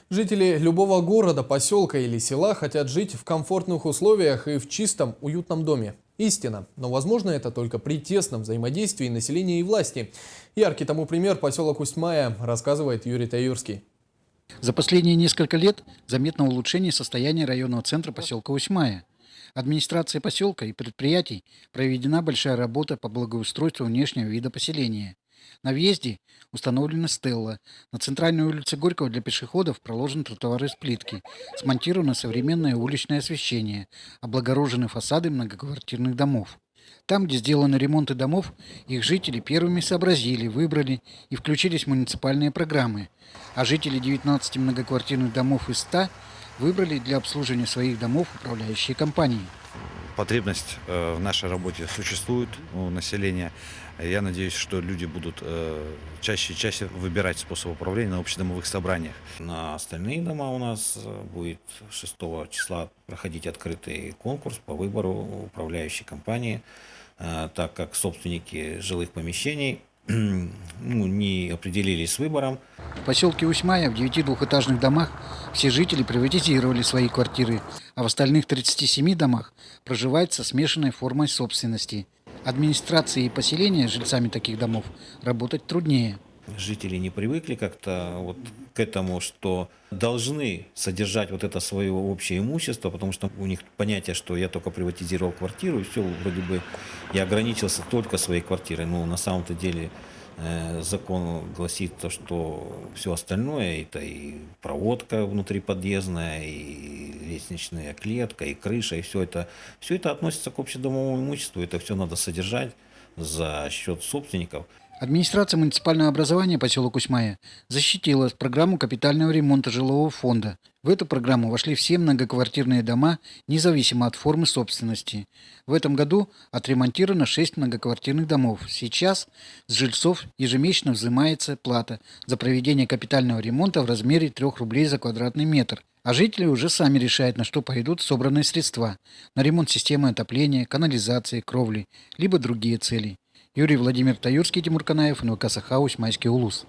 Жители любого города, поселка или села хотят жить в комфортных условиях и в чистом, уютном доме. Истина. Но возможно это только при тесном взаимодействии населения и власти. Яркий тому пример поселок Усть-Мая, рассказывает Юрий Таюрский. За последние несколько лет заметно улучшение состояния районного центра поселка Усть-Мая. Администрацией поселка и предприятий проведена большая работа по благоустройству внешнего вида поселения. На въезде установлена стелла. На центральной улице Горького для пешеходов проложены тротуары из плитки. Смонтировано современное уличное освещение. Облагорожены фасады многоквартирных домов. Там, где сделаны ремонты домов, их жители первыми сообразили, выбрали и включились в муниципальные программы. А жители 19 многоквартирных домов из 100 выбрали для обслуживания своих домов управляющие компании. Потребность в нашей работе существует у населения. Я надеюсь, что люди будут чаще и чаще выбирать способ управления на общедомовых собраниях. На остальные дома у нас будет 6 числа проходить открытый конкурс по выбору управляющей компании, так как собственники жилых помещений не определились с выбором. В поселке Усть-Мая в 9 двухэтажных домах все жители приватизировали свои квартиры, а в остальных 37 домах проживают со смешанной формой собственности. Администрации и поселения с жильцами таких домов работать труднее. Жители не привыкли как-то вот к этому, что должны содержать вот это свое общее имущество, потому что у них понятие, что я только приватизировал квартиру, и все, вроде бы я ограничился только своей квартирой. Но на самом-то деле закон гласит то, что все остальное, это и проводка внутриподъездная, и лестничная клетка, и крыша, и все это относится к общедомовому имуществу, это все надо содержать за счет собственников. Администрация муниципального образования поселок Усть-Мая защитила программу капитального ремонта жилого фонда. В эту программу вошли все многоквартирные дома, независимо от формы собственности. В этом году отремонтировано 6 многоквартирных домов. Сейчас с жильцов ежемесячно взимается плата за проведение капитального ремонта в размере 3 рублей за квадратный метр. А жители уже сами решают, на что пойдут собранные средства. На ремонт системы отопления, канализации, кровли, либо другие цели. Юрий Владимир Таюрский, Тимур Канаев, НВК Саха, Усть-Майский улус.